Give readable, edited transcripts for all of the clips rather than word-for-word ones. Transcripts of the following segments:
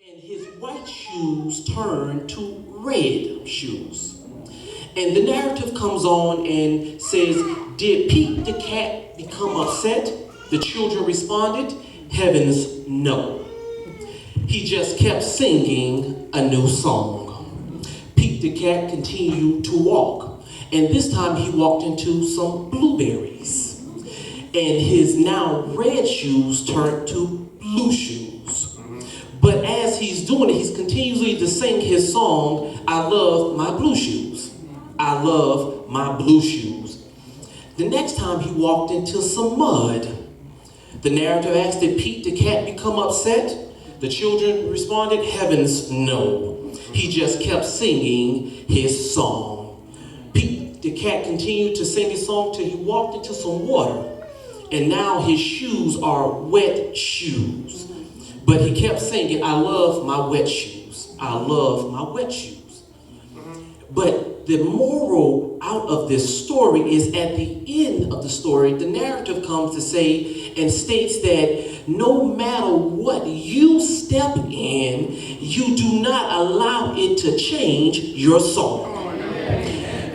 and his white shoes turn to red shoes. And the narrative comes on and says, did Pete the cat become upset? The children responded, heavens no. He just kept singing a new song. Pete the cat continued to walk, and this time he walked into some blueberries. And his now red shoes turned to blue shoes. But as he's doing it, he's continually to sing his song, I love my blue shoes. I love my blue shoes. The next time he walked into some mud. The narrative asked, did Pete the cat become upset? The children responded, heavens no. He just kept singing his song. Pete the cat continued to sing his song till he walked into some water. And now his shoes are wet shoes. But he kept singing, I love my wet shoes. I love my wet shoes. But the moral out of this story is at the end of the story, the narrative comes to say and states that no matter what you step in, you do not allow it to change your song.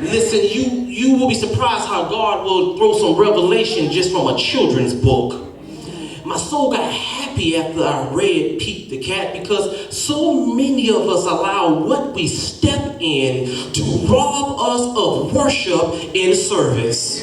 Listen, you will be surprised how God will throw some revelation just from a children's book. My soul got happy after I read Pete the Cat because so many of us allow what we step in to rob us of worship in service.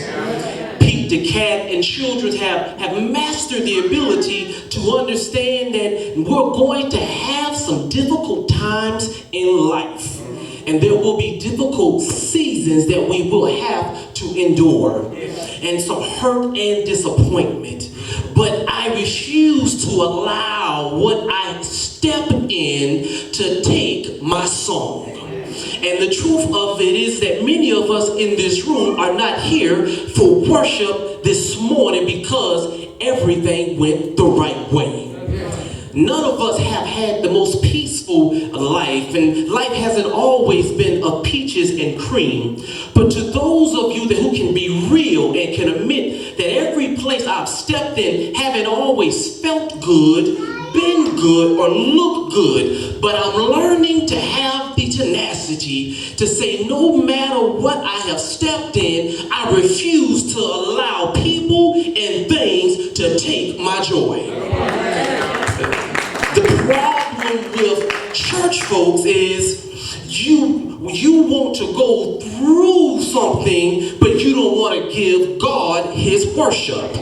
Pete the Cat and children have mastered the ability to understand that we're going to have some difficult times in life. And there will be difficult seasons that we will have to endure. And some hurt and disappointment. But I refuse to allow what I step in to take my song. And the truth of it is that many of us in this room are not here for worship this morning because everything went the right way. None of us have had the most peaceful life, and life hasn't always been of peaches and cream. But to those of you who can be real and can admit that every place I've stepped in haven't always felt good, been good, or looked good, but I'm learning to have the tenacity to say no matter what I have stepped in, I refuse to allow people and things to take my joy. The problem with church folks is you want to go through something, but you don't want to give God his worship.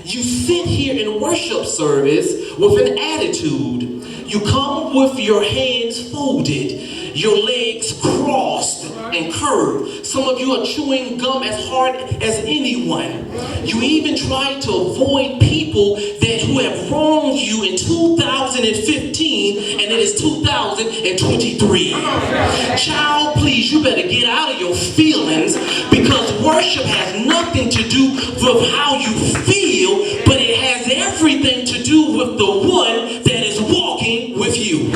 You sit here in worship service with an attitude. You come with your hands folded, your legs crossed and curved. Some of you are chewing gum as hard as anyone. You even try to avoid people who have wronged you in 2015 and it is 2023. Child, please, you better get out of your feelings because worship has nothing to do with how you feel, but it has everything to do with the one that is walking with you.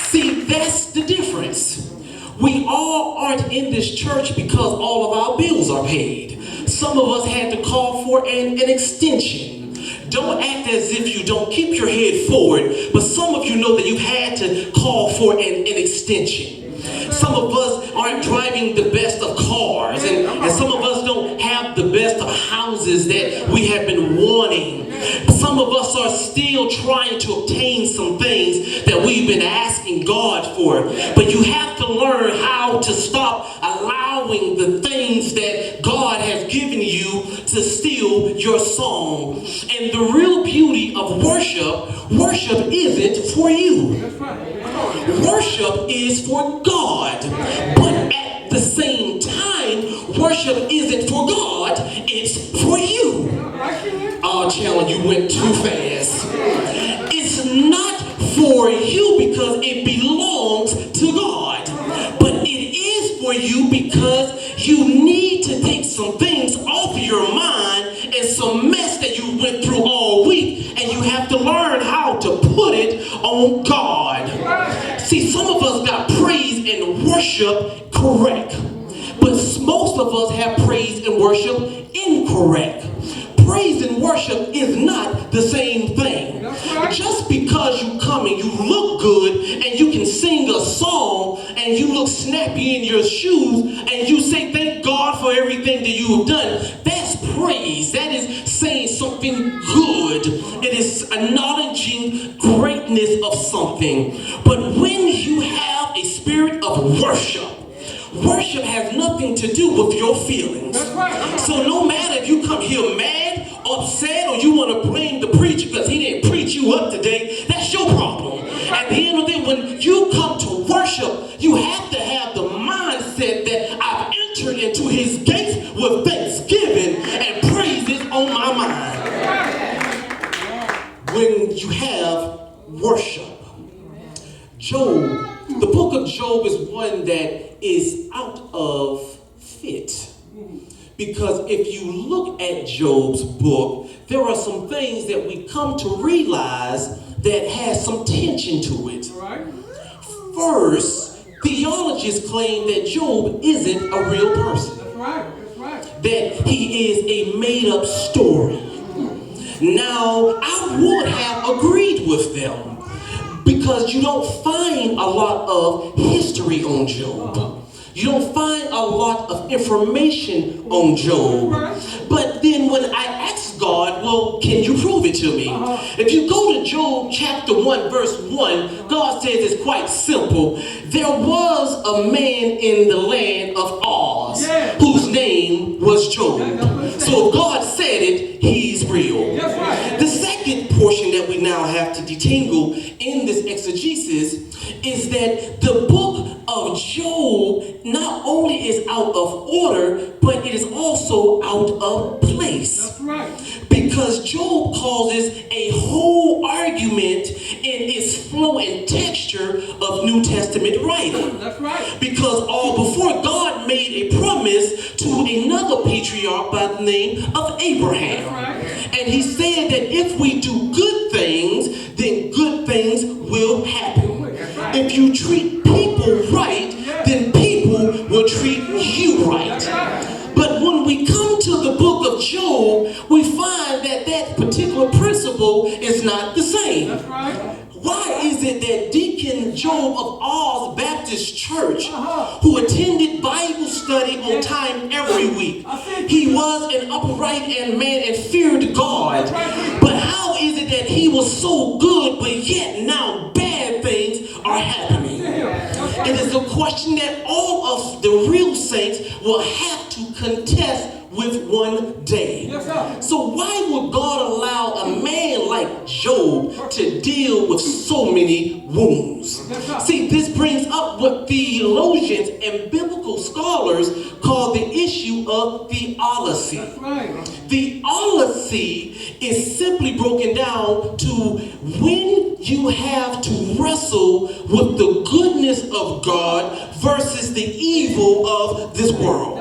See, that's the difference. We all aren't in this church because all of our bills are paid. Some of us had to call for an extension. Don't act as if you don't. Keep your head forward. But some of you know that you've had to call for an extension. Some of us aren't driving the best of cars, and some of us don't have the best of houses that we have been wanting. Some of us are still trying to obtain some things that we've been asking God for. But you have to learn how to stop allowing the things that God has given you to steal your song. And the real beauty of worship isn't for you. Worship is for God. But at the same time, worship isn't for God, it's for you. Oh, Chandler, you went too fast. It's not for you because it belongs to God. But it is for you because you need to take some things off your mind and some mess that you went through all week, and you have to learn how to put it on God. See, some of us got praise and worship correct, but most of us have praise and worship incorrect. Praise and worship is not the same thing. snappy in your shoes and you say thank God for everything that you have done, that's praise. That is saying something good. It is acknowledging greatness of something. But when you have a spirit of worship, worship has nothing to do with your feelings. That's right. So no matter if you come here mad, upset, or you want to blame the preacher because he didn't preach you up today, that's your problem. At the end of the day, when you come to worship, you have to have the mindset that I've entered into his gates with thanksgiving and praise is on my mind. When you have worship. Job, the book of Job is one that is out of fit. Because if you look at Job's book, there are some things that we come to realize that has some tension to it. First, theologians claim that Job isn't a real person. That's right. That he is a made-up story. Now, I would have agreed with them because you don't find a lot of history on Job. You don't find a lot of information on Job. But then when I asked God, well, can you prove it to me? If you go to Job chapter 1, verse 1, God says it's quite simple. There was a man in the land of Oz whose name was Job. So if God said it, he's real. The second portion that we now have to detangle in this exegesis is that the book of Job not only is out of order, but it is also out of place. That's right. Because Job causes a whole argument in its flow and texture of New Testament writing. That's right. Because all before God made a promise to another patriarch by the name of Abraham. That's right. And he said that if we do good things, then good things will happen. Right. If you treat people right, then people will treat you right. But when we come to the book of Job, we find that that particular principle is not the same. That's right. Why is it that Deacon Job of Oz Baptist Church, who attended Bible study on time every week, he was an upright and man and feared God, but how is it that he was so good, but yet now bad things are happening? It is a question that all of the real saints will have to contest with one day. So why would God allow a man like Job to deal with so many wounds? See, this brings up what theologians and biblical scholars call the issue of theology. Theology is simply broken down to when you have to wrestle with the goodness of God versus the evil of this world.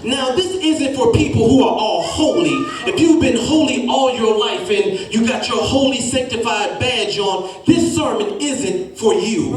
Now, this isn't for people who are all holy. If you've been holy all your life and you got your holy sanctified badge on, this sermon isn't for you.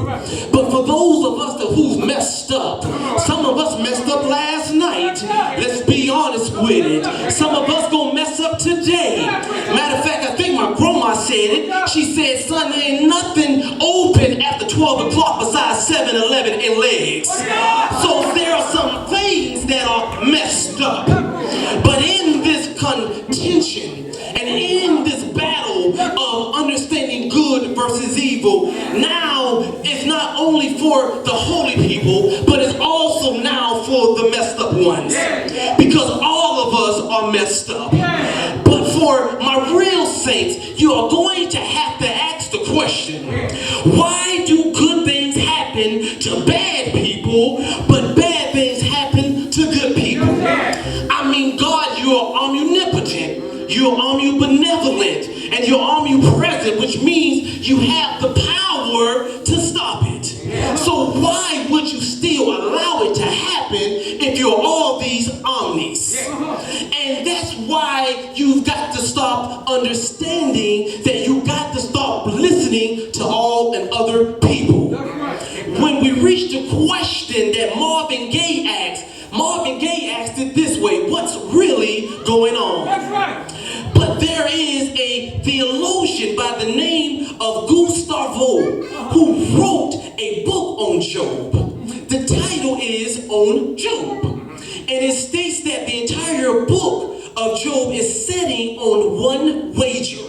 But for those of us who's messed up, some of us messed up last night. Let's be honest with it. Some of us gonna mess up today. Matter of fact, I think my grandma said it. She said, son, there ain't nothing open after 12 o'clock besides 7-Eleven and legs. So there are some things that are messed up. But in this contention and in this battle of understanding good versus evil, now it's not only for the holy people, but it's also now for the messed up ones. Because all of us are messed up. But for my real saints, you are going to have to ask the question, why do good things happen to bad people, but bad things happen to good people? I mean, God, you are omnipotent, you're omnibenevolent, and you're omnipresent, which means you have the power to stop it. So why would you still allow it to happen if you're all these omnis? And that's why you've got to stop understanding that you got to stop listening to all and other people. When we reach the question that Marvin Gaye asked it this way: what's really going on? That's right. But there is a theologian by the name of Gustavo who wrote a book on Job. The title on Job. And it states that the entire book of Job is setting on one wager.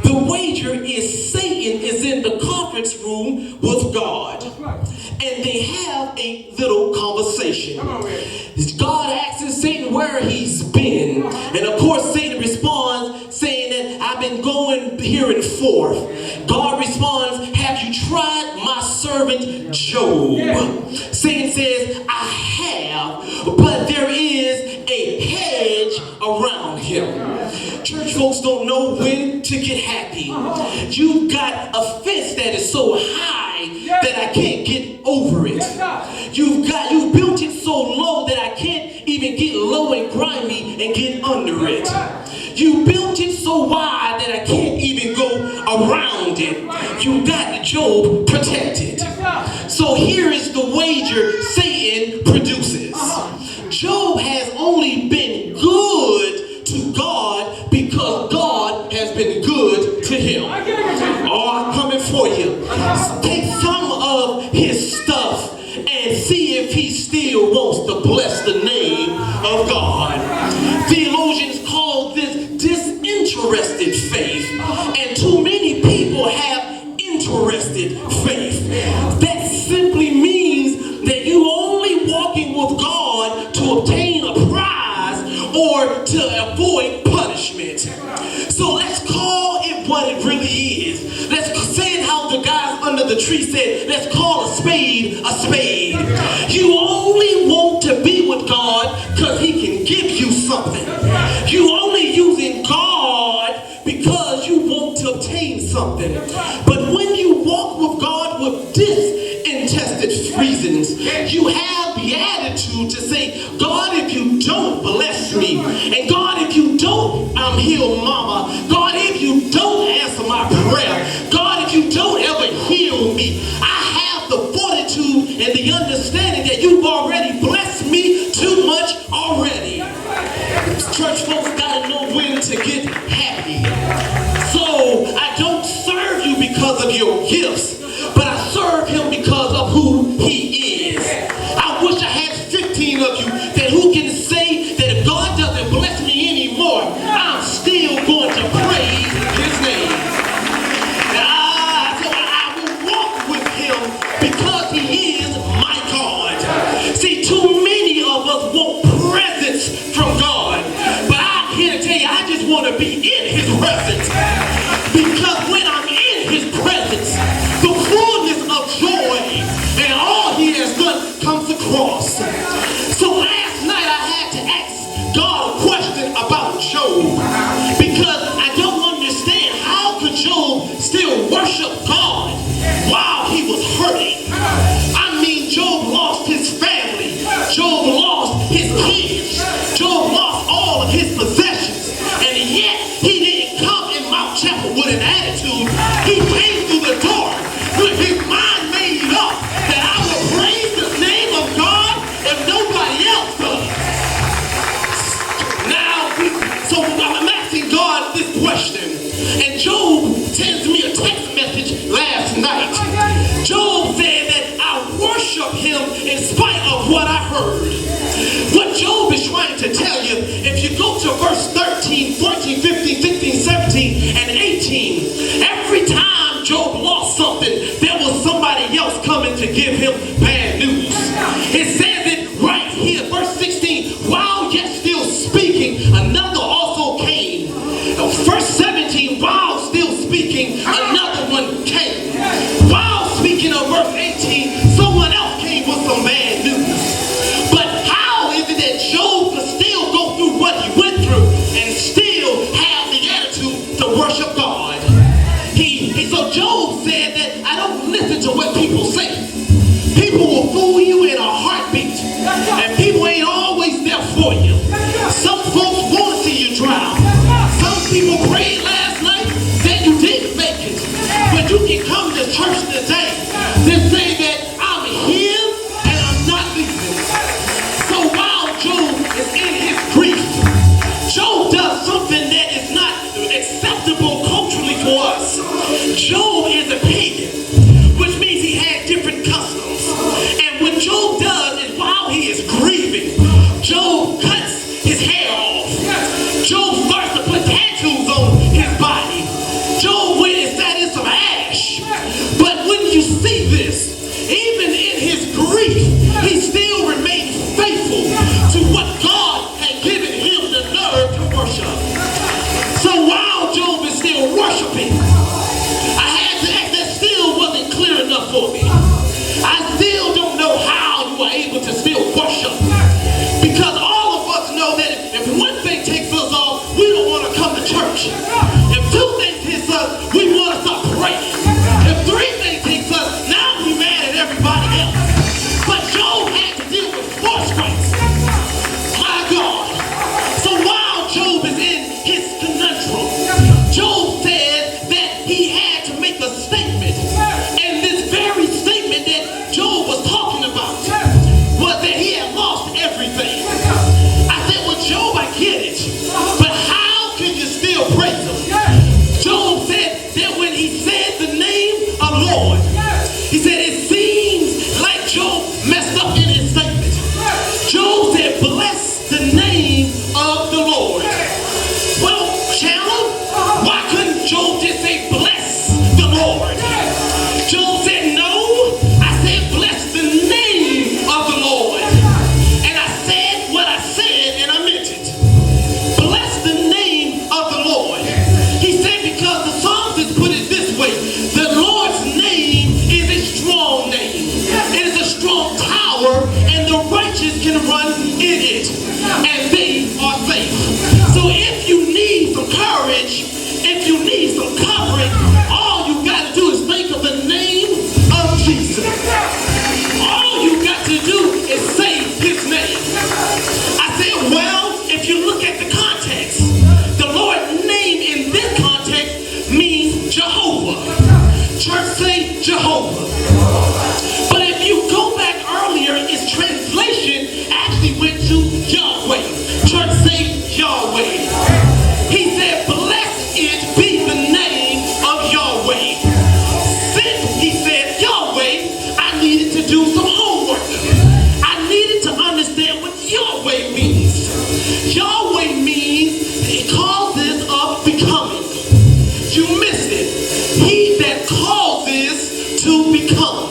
The wager is Satan is in the conference room with God. And they have a little conversation. God asks Satan where he's been. And of course Satan responds saying that I've been going here and forth. God responds, have you tried my servant Job? Satan says, I have, but there is a hedge around him. Church folks don't know when to get happy. You've got a fence that is so high that I can't get over it. You've built it so low that I can't even get low and grimy and get under it. You built it so wide that I can't even go around it. You got Job protected. So here is the wager Satan produces. Job has only been good to God because God has been good to him. Oh, I'm coming for you. Take some of his stuff and see if he still wants to bless the name of God. Theologians call this disinterested faith, and too many people have interested faith. That simply means that you only walking with God to obtain a prize or to avoid punishment. So let's call it what it really is. Let's say it how the guys under the tree said, let's call a spade a spade. You only want to be with God because he can give you something. You only using God because you want to obtain something. But when you walk with God with disinterested reasons, you have the attitude to say, God, if you don't bless me, and God, if you don't heal mama, God, if you don't answer my prayer, God, if you don't ever heal me, I have the fortitude and the understanding that you've already blessed me too much already. Church folks gotta know when to get happy. So I don't serve you because of your gifts, but I serve him because of who he is. I wish I had 15 of you that who can say that if God doesn't bless me anymore, I'm still going to praise his name. So I will walk with him because he is my God. See, too many of us want presents from God, but I'm here to tell you, I just want to be in his presence. Because when I'm in his presence, the fullness of joy and all he has done comes across. So last night I had to ask God a question about Job, because I don't understand how could Job still worship God while he was hurting. I mean, Job lost his family. Job lost his kids. Job lost all of his possessions. And yet he didn't come in Mount Chapel with an attitude. He came through the door with his mind made up that I will praise the name of God if nobody else does. So I'm asking God this question, and Job sends me a text message last night. Job said that I worship him in spite of what I heard. What Job is trying to tell you, if you go to verse 13, 14, 15, 16, 17, and 18, every time Job lost something, there was somebody else coming to give him bad news. It says it right here, verse 16, while yet still speaking, another also came. Verse 17, while still speaking, another one came. While speaking of verse 18, someone else came with some bad news. But how is it that Job could still go through what he went through and still have the attitude to worship God? So Job said that I don't listen to what people say. People will fool you in a heartbeat, and people ain't always there for you. Some folks want to see you drown. Some people prayed last night that you didn't make it, but you can come to church today to say that I'm here and I'm not leaving. So while Job is in his grief, Job does something that is not acceptable culturally for us. Job is a pagan, which means he had different customs. And what Job does is while he is worshiping. I had to ask, that still wasn't clear enough for me. I still don't know how you are able to still worship. Because all of us know that if one thing takes us off, we don't want to come to church. If two things hits us, we want to start praying. If three things takes us, now we mad at everybody else. But Job had to deal with 4 strikes. My God. So while Job is in his conundrum, Job said that he had to make a statement. And this very statement that Job was talking about was that he had lost everything. I said, well, Job, I get it. But how can you still praise him? Job said that when he said the name of Lord, he said it seems like Job messed up in his statement. Job said, bless the name of the Lord. Well, Chandler, why couldn't Job just say bless the Lord? Job said, no, I said bless the name of the Lord. And I said what I said and I meant it. Bless the name of the Lord. He said because the psalmist put it this way, the Lord's name is a strong name. It is a strong tower and the righteous can run in it and they are safe. So if you need some courage, if you need some covering, all you got to do is think of the name of Jesus. All you got to do is say his name. I said, well, if you look at the context, the Lord's name in this context means Jehovah. Church say Jehovah. But if you go back earlier, its translation actually went to Yahweh. Church say Yahweh. He said, blessed it be the name of Yahweh. Since he said Yahweh, I needed to do some homework. I needed to understand what Yahweh means. Yahweh means it causes of becoming. You missed it. He that causes to become.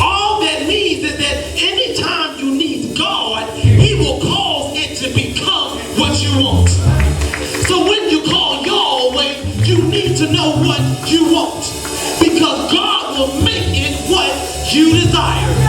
All that means is that anytime you need God, he will cause it to become what you want. So when you call Yahweh, you need to know what you want. Because God will make it what you desire.